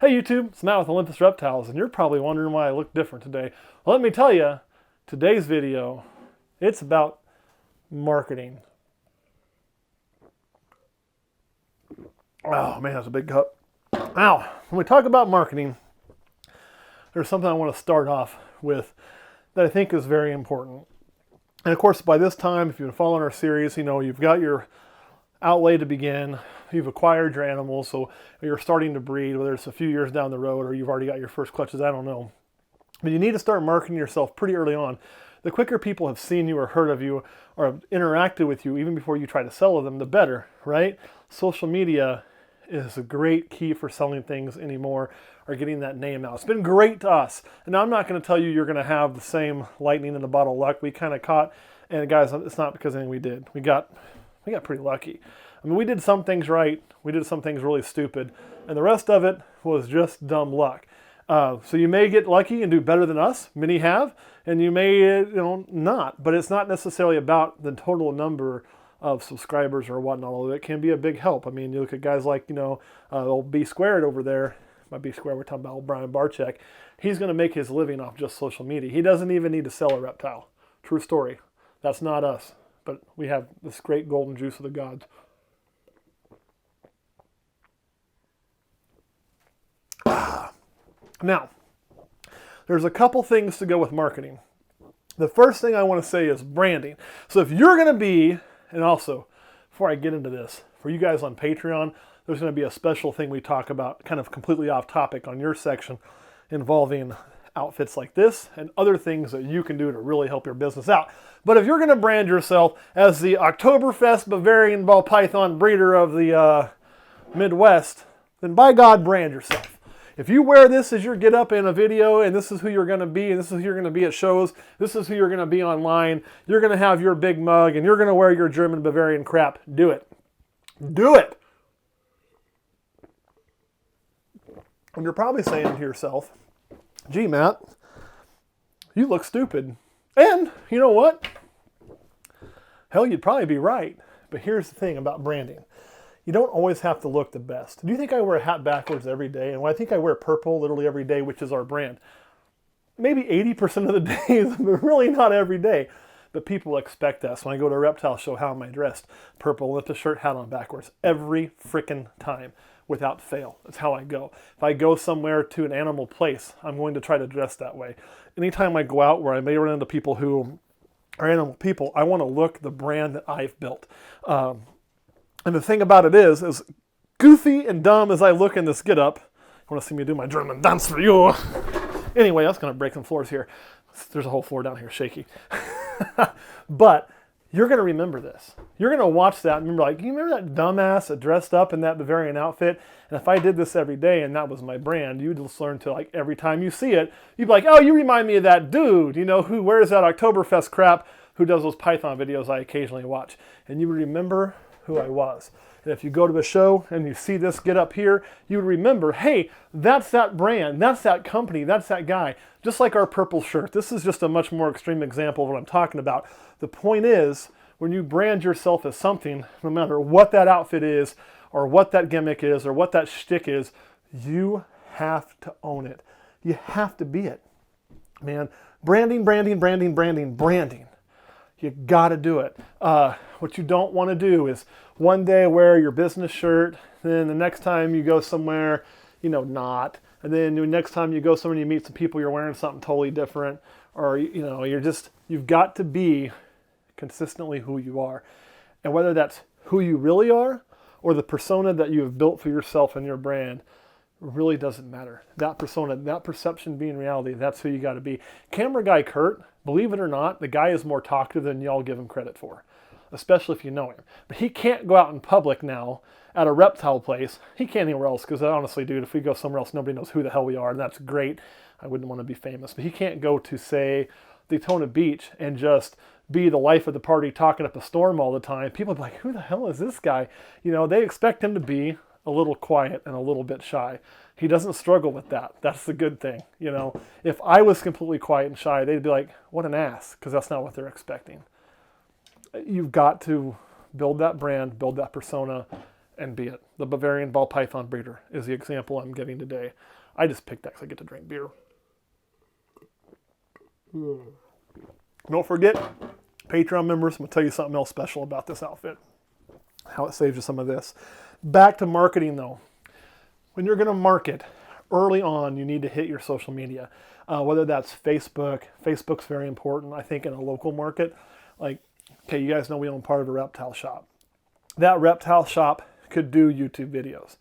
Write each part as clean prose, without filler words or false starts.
Hey YouTube, it's Matt with Olympus Reptiles, and you're probably wondering why I look different today. Well, let me tell you, today's video, it's about marketing. Oh man, that's a big cup. Now, when we talk about marketing, there's something I want to start off with that I think is very important. And of course, by this time, if you've been following our series, you know, you've got your outlay to begin, you've acquired your animals, so you're starting to breed, whether it's a few years down the road or you've already got your first clutches, I don't know. But you need to start marketing yourself pretty early on. The quicker people have seen you or heard of you or have interacted with you even before you try to sell them, the better, right? Social media is a great key for selling things anymore or getting that name out. It's been great to us. And now I'm not going to tell you you're going to have the same lightning in the bottle of luck we kind of caught. And guys, it's not because of anything we did. We got pretty lucky. I mean, we did some things right. We did some things really stupid. And the rest of it was just dumb luck. So you may get lucky and do better than us. Many have. And you may, not. But it's not necessarily about the total number of subscribers or whatnot, although it can be a big help. I mean, you look at guys like, old B Squared over there. By B Squared, we're talking about old Brian Barczyk. He's going to make his living off just social media. He doesn't even need to sell a reptile. True story. That's not us. But we have this great golden juice of the gods. Now, there's a couple things to go with marketing. The first thing I want to say is branding. So if you're going to be, and also, before I get into this, for you guys on Patreon, there's going to be a special thing we talk about, kind of completely off topic on your section, involving outfits like this and other things that you can do to really help your business out. But if you're going to brand yourself as the Oktoberfest Bavarian ball python breeder of the Midwest, then by God, brand yourself. If you wear this as your get up in a video and this is who you're going to be and this is who you're going to be at shows, this is who you're going to be online, you're going to have your big mug and you're going to wear your German Bavarian crap, do it. Do it. And you're probably saying to yourself, gee, Matt, you look stupid. And you know what? Hell, you'd probably be right. But here's the thing about branding. You don't always have to look the best. Do you think I wear a hat backwards every day? And I think I wear purple literally every day, which is our brand. Maybe 80% of the days, but really not every day. But people expect us. When I go to a reptile show, how am I dressed? Purple, lift a shirt, hat on backwards. Every freaking time, without fail. That's how I go. If I go somewhere to an animal place, I'm going to try to dress that way. Anytime I go out where I may run into people who are animal people, I want to look the brand that I've built. And the thing about it is as goofy and dumb as I look in this get-up, you want to see me do my German dance for you. Anyway, that's going to break some floors here. There's a whole floor down here shaky. But you're going to remember this. You're going to watch that and remember, you remember that dumbass that dressed up in that Bavarian outfit? And if I did this every day and that was my brand, you'd just learn to, every time you see it, you'd be like, oh, you remind me of that dude, who wears that Oktoberfest crap, who does those Python videos I occasionally watch. And you would remember who I was. And if you go to the show and you see this get up here, you would remember, hey, that's that brand, that's that company, that's that guy. Just like our purple shirt. This is just a much more extreme example of what I'm talking about. The point is, when you brand yourself as something, no matter what that outfit is, or what that gimmick is, or what that shtick is, you have to own it. You have to be it. Man, branding. You got to do it. What you don't want to do is one day wear your business shirt, then the next time you go somewhere, not. And then the next time you go somewhere and you meet some people, you're wearing something totally different. Or, you've got to be consistently who you are. And whether that's who you really are or the persona that you have built for yourself and your brand, really doesn't matter. That persona, that perception being reality, that's who you got to be. Camera guy Kurt, believe it or not, the guy is more talkative than y'all give him credit for, especially if you know him. But he can't go out in public now at a reptile place. He can't anywhere else because honestly, dude, if we go somewhere else, nobody knows who the hell we are, and that's great. I wouldn't want to be famous. But he can't go to, say, Daytona Beach and just be the life of the party talking up a storm all the time. People are like, who the hell is this guy? They expect him to be a little quiet and a little bit shy. He doesn't struggle with that. That's the good thing. If I was completely quiet and shy, they'd be like, what an ass, because that's not what they're expecting. You've got to build that brand, build that persona, and be it. The Bavarian ball python breeder is the example I'm giving today. I just picked that because I get to drink beer. Don't forget, Patreon members, I'm going to tell you something else special about this outfit. How it saves you some of this. Back to marketing though. When you're going to market, early on you need to hit your social media. Whether that's Facebook. Facebook's very important, I think, in a local market. Like, okay, you guys know we own part of a reptile shop. That reptile shop could do YouTube videos.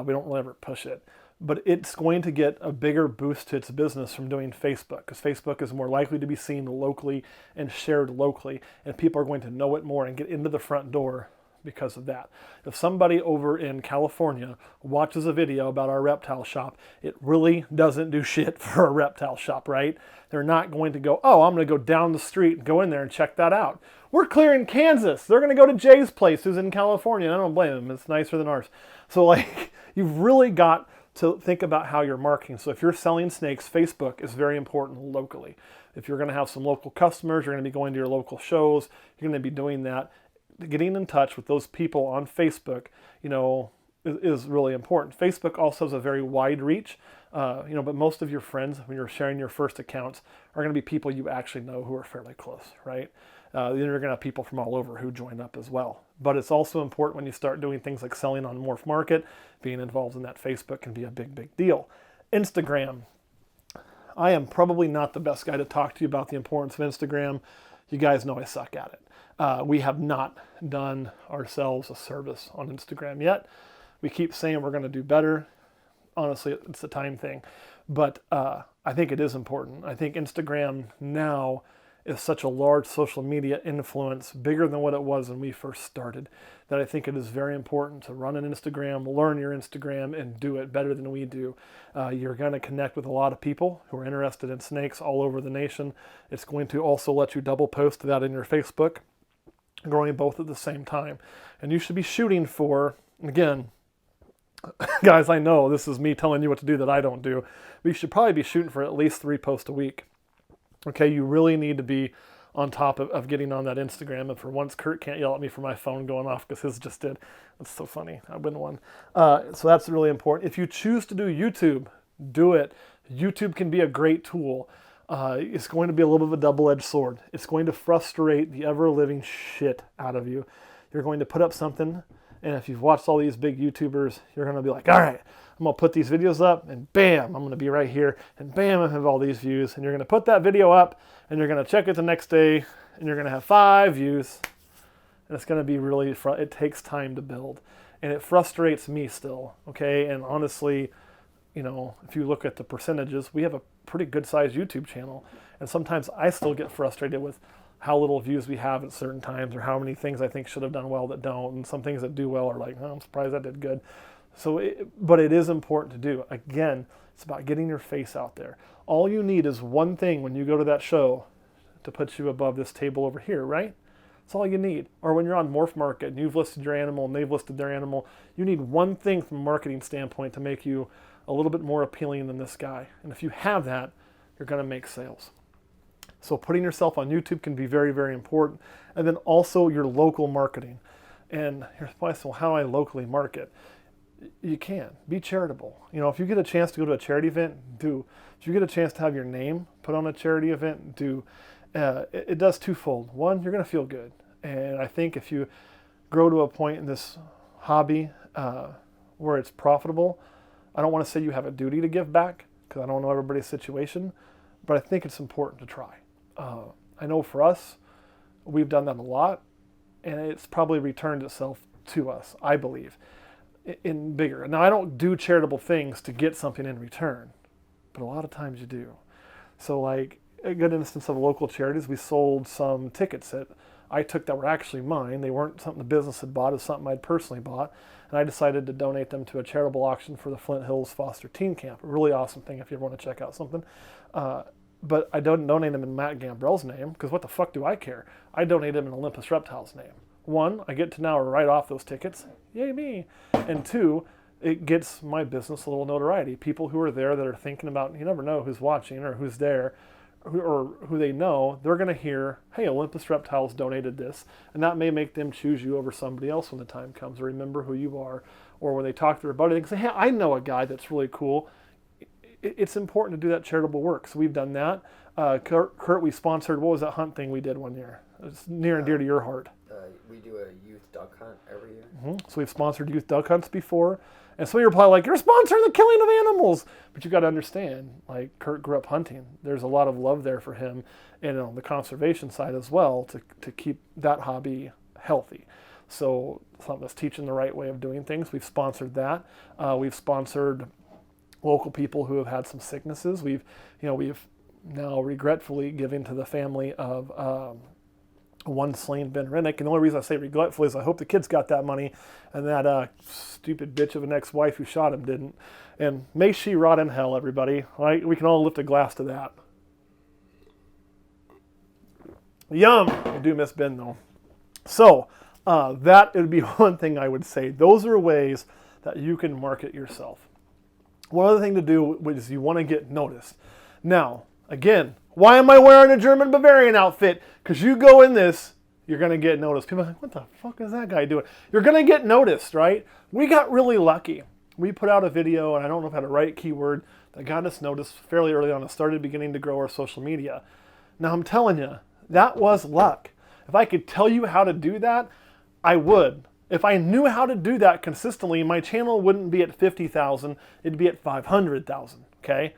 We don't really ever push it. But it's going to get a bigger boost to its business from doing Facebook, because Facebook is more likely to be seen locally and shared locally, and people are going to know it more and get into the front door because of that. If somebody over in California watches a video about our reptile shop, it really doesn't do shit for a reptile shop, right? They're not going to go, oh, I'm going to go down the street and go in there and check that out. We're clear in Kansas. They're going to go to Jay's place, who's in California, and I don't blame them. It's nicer than ours. So, like, you've really got to think about how you're marketing. So if you're selling snakes, Facebook is very important locally. If you're going to have some local customers, you're going to be going to your local shows, you're going to be doing that. Getting in touch with those people on Facebook, is really important. Facebook also has a very wide reach, but most of your friends, when you're sharing your first accounts, are going to be people you actually know who are fairly close, right? Then you're going to have people from all over who join up as well. But it's also important when you start doing things like selling on Morph Market, being involved in that Facebook can be a big, big deal. Instagram. I am probably not the best guy to talk to you about the importance of Instagram. You guys know I suck at it. We have not done ourselves a service on Instagram yet. We keep saying we're going to do better. Honestly, it's a time thing. But I think it is important. I think Instagram now is such a large social media influence, bigger than what it was when we first started, that I think it is very important to run an Instagram, learn your Instagram, and do it better than we do. You're going to connect with a lot of people who are interested in snakes all over the nation. It's going to also let you double post that in your Facebook, growing both at the same time. And you should be shooting for, again, guys, I know this is me telling you what to do that I don't do, but you should probably be shooting for at least 3 posts a week. Okay, you really need to be on top of getting on that Instagram. And for once, Kurt can't yell at me for my phone going off because his just did. That's so funny. I win one. So that's really important. If you choose to do YouTube, do it. YouTube can be a great tool. It's going to be a little bit of a double-edged sword. It's going to frustrate the ever-living shit out of you. You're going to put up something, and if you've watched all these big YouTubers, you're going to be like, all right, I'm going to put these videos up, and bam, I'm going to be right here, and bam, I have all these views. And you're going to put that video up, and you're going to check it the next day, and you're going to have 5 views. And it's going to be really, it takes time to build. And it frustrates me still, okay? And honestly, if you look at the percentages, we have a pretty good-sized YouTube channel. And sometimes I still get frustrated with how little views we have at certain times, or how many things I think should have done well that don't. And some things that do well are like, oh, I'm surprised that did good. But it is important to do. Again, it's about getting your face out there. All you need is one thing when you go to that show to put you above this table over here, right? That's all you need. Or when you're on Morph Market and you've listed your animal and they've listed their animal, you need one thing from a marketing standpoint to make you a little bit more appealing than this guy. And if you have that, you're going to make sales. So putting yourself on YouTube can be very, very important. And then also your local marketing. And here's why, so how I locally market. You can. Be charitable. If you get a chance to go to a charity event, do. If you get a chance to have your name put on a charity event, do. It does twofold. One, you're going to feel good. And I think if you grow to a point in this hobby where it's profitable, I don't want to say you have a duty to give back, because I don't know everybody's situation, but I think it's important to try. I know for us, we've done that a lot, and it's probably returned itself to us, I believe, in bigger. Now, I don't do charitable things to get something in return, but a lot of times you do. So like a good instance of local charities, we sold some tickets that I took that were actually mine. They weren't something the business had bought, it was something I'd personally bought, and I decided to donate them to a charitable auction for the Flint Hills Foster Teen Camp. A really awesome thing if you ever want to check out something. But I don't donate them in Matt Gambrell's name, because what the fuck do I care? I donate them in Olympus Reptiles' name. 1, I get to now write off those tickets. Yay me. And 2, it gets my business a little notoriety. People who are there that are thinking about, you never know who's watching or who's there, who they know, they're going to hear, hey, Olympus Reptiles donated this, and that may make them choose you over somebody else when the time comes, or remember who you are. Or when they talk to their buddy, they can say, hey, I know a guy that's really cool. It's important to do that charitable work. So we've done that. Kurt, we sponsored, what was that hunt thing we did one year? It's near and dear to your heart. We do a youth duck hunt every year. So we've sponsored youth duck hunts before. And some of you are probably like, you're sponsoring the killing of animals. But you got to understand, like Kurt grew up hunting. There's a lot of love there for him, and on the conservation side as well, to keep that hobby healthy. So something that's teaching the right way of doing things. We've sponsored that. We've sponsored local people who have had some sicknesses. We've now regretfully given to the family of one slain Ben Rennick. And the only reason I say regretfully is I hope the kids got that money and that stupid bitch of an ex-wife who shot him didn't. And may she rot in hell, everybody. Right? We can all lift a glass to that. Yum! I do miss Ben though. So that would be one thing I would say. Those are ways that you can market yourself. One other thing to do is you want to get noticed. Now, again, why am I wearing a German Bavarian outfit? Because you go in this, you're going to get noticed. People are like, what the fuck is that guy doing? You're going to get noticed, right? We got really lucky. We put out a video, and I don't know if I had the right keyword, that got us noticed fairly early on and started beginning to grow our social media. Now, I'm telling you, that was luck. If I could tell you how to do that, I would. If I knew how to do that consistently, my channel wouldn't be at 50,000, it'd be at 500,000, okay?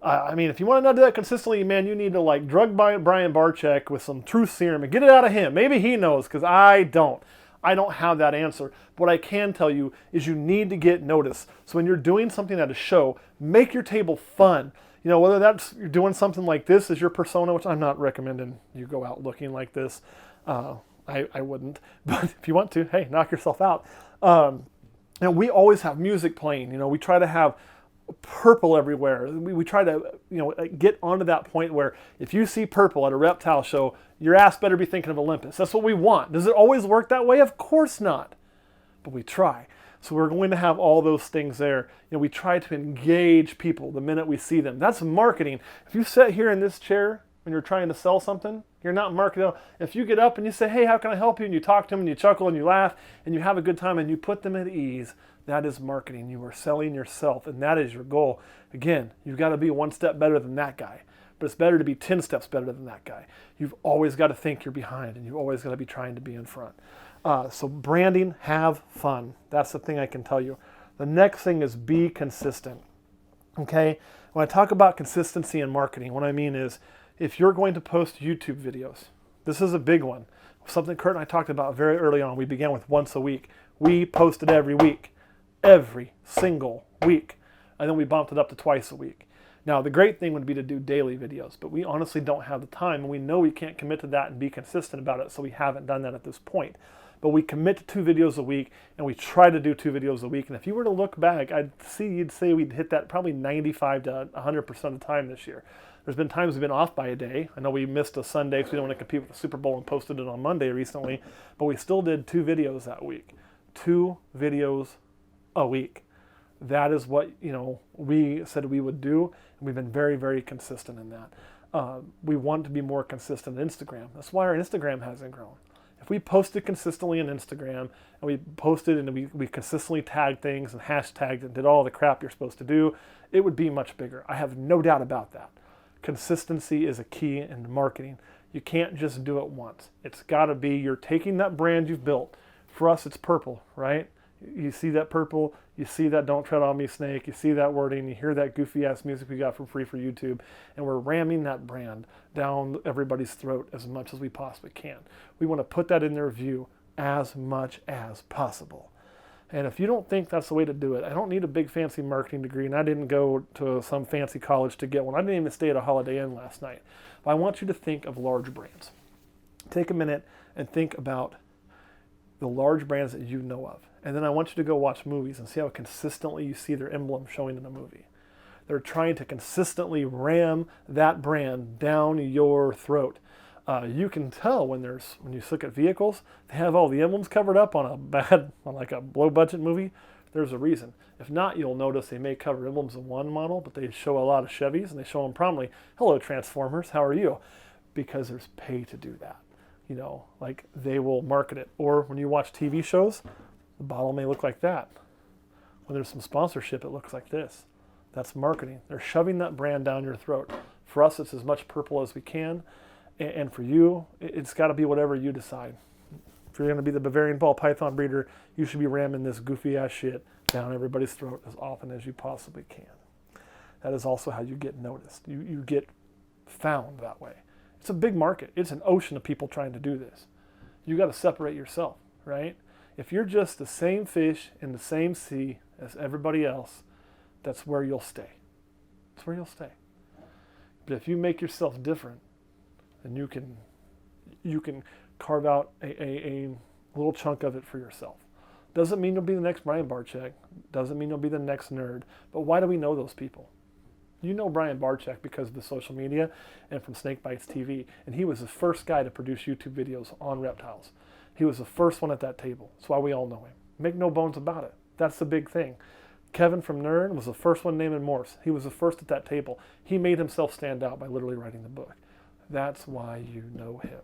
I mean, if you want to do that consistently, man, you need to like drug Brian Barczyk with some truth serum and get it out of him. Maybe he knows, because I don't. I don't have that answer. But what I can tell you is you need to get noticed. So when you're doing something at a show, make your table fun. You know, whether that's you're doing something like this as your persona, which I'm not recommending you go out looking like this. I wouldn't. But if you want to, hey, knock yourself out. We always have music playing. You know, we try to have purple everywhere. We try to, get onto that point where if you see purple at a reptile show, your ass better be thinking of Olympus. That's what we want. Does it always work that way? Of course not. But we try. So we're going to have all those things there. We try to engage people the minute we see them. That's marketing. If you sit here in this chair when you're trying to sell something, you're not marketing. If you get up and you say, hey, how can I help you? And you talk to them and you chuckle and you laugh and you have a good time and you put them at ease, that is marketing. You are selling yourself, and that is your goal. Again, you've got to be one step better than that guy, but it's better to be 10 steps better than that guy. You've always got to think you're behind, and you've always got to be trying to be in front. So branding, have fun. That's the thing I can tell you. The next thing is be consistent. Okay? When I talk about consistency in marketing, what I mean is if you're going to post YouTube videos, this is a big one. Something Kurt and I talked about very early on. We began with once a week. We posted every week. Every single week. And then we bumped it up to twice a week. Now, the great thing would be to do daily videos, but we honestly don't have the time, and we know we can't commit to that and be consistent about it, so we haven't done that at this point. But we commit to 2 videos a week, and we try to do 2 videos a week. And if you were to look back, you'd say we'd hit that probably 95 to 100% of the time this year. There's been times we've been off by a day. I know we missed a Sunday because we don't want to compete with the Super Bowl and posted it on Monday recently, but we still did 2 videos that week. 2 videos a week. That is what we said we would do, and we've been very, very consistent in that. We want to be more consistent on Instagram. That's why our Instagram hasn't grown. If we posted consistently on Instagram, and we posted and we consistently tagged things and hashtagged and did all the crap you're supposed to do, it would be much bigger. I have no doubt about that. Consistency is a key in marketing. You can't just do it once. It's got to be you're taking that brand you've built. For us, it's purple, right? You see that purple, you see that don't tread on me snake, you see that wording, you hear that goofy ass music we got for free for YouTube, and we're ramming that brand down everybody's throat as much as we possibly can. We want to put that in their view as much as possible. And if you don't think that's the way to do it, I don't need a big fancy marketing degree, and I didn't go to some fancy college to get one. I didn't even stay at a Holiday Inn last night. But I want you to think of large brands. Take a minute and think about the large brands that you know of. And then I want you to go watch movies and see how consistently you see their emblem showing in a movie. They're trying to consistently ram that brand down your throat. You can tell when you look at vehicles, they have all the emblems covered up on like a low budget movie. There's a reason. If not, you'll notice they may cover emblems of one model, but they show a lot of Chevys, and they show them prominently. Hello, Transformers, how are you? Because there's pay to do that. You know, like they will market it. Or when you watch TV shows, the bottle may look like that. When there's some sponsorship, it looks like this. That's marketing. They're shoving that brand down your throat. For us, it's as much purple as we can. And for you, it's got to be whatever you decide. If you're going to be the Bavarian ball python breeder, you should be ramming this goofy ass shit down everybody's throat as often as you possibly can. That is also how you get noticed. You get found that way. It's a big market. It's an ocean of people trying to do this. You got to separate yourself, right? If you're just the same fish in the same sea as everybody else, that's where you'll stay. That's where you'll stay. But if you make yourself different, then you can carve out a little chunk of it for yourself. Doesn't mean you'll be the next Brian Barczyk. Doesn't mean you'll be the next nerd. But why do we know those people? You know Brian Barczyk because of the social media and from Snake Bites TV. And he was the first guy to produce YouTube videos on reptiles. He was the first one at that table. That's why we all know him. Make no bones about it. That's the big thing. Kevin from Nerd was the first one naming morphs. He was the first at that table. He made himself stand out by literally writing the book. That's why you know him.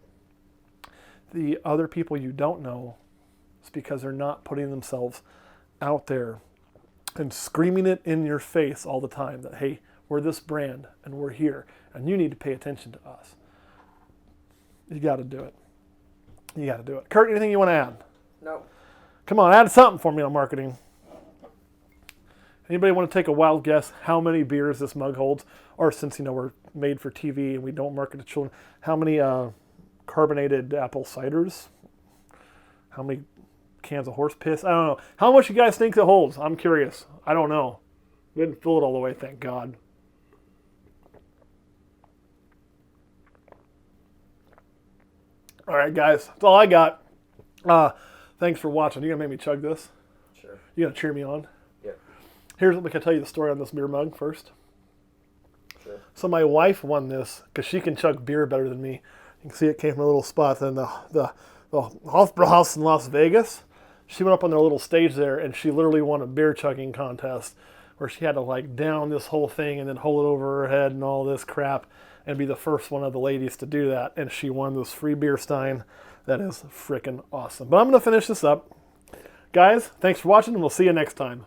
The other people you don't know, it's because they're not putting themselves out there and screaming it in your face all the time that, hey, we're this brand and we're here and you need to pay attention to us. You got to do it. You got to do it. Kurt, anything you want to add? No. Come on, add something for me on marketing. Anybody want to take a wild guess how many beers this mug holds? Or since, we're made for TV and we don't market to children, how many carbonated apple ciders? How many cans of horse piss? I don't know. How much you guys think it holds? I'm curious. I don't know. We didn't fill it all the way, thank God. All right, guys. That's all I got. Thanks for watching. You going to make me chug this? Sure. You going to cheer me on? Yeah. Here's what we can tell you the story on this beer mug first. Sure. So my wife won this because she can chug beer better than me. You can see it came from a little spot in the Hofbrauhaus in Las Vegas. She went up on their little stage there and she literally won a beer chugging contest where she had to down this whole thing and then hold it over her head and all this crap and be the first one of the ladies to do that. And she won this free beer stein. That is freaking awesome. But I'm going to finish this up. Guys, thanks for watching and we'll see you next time.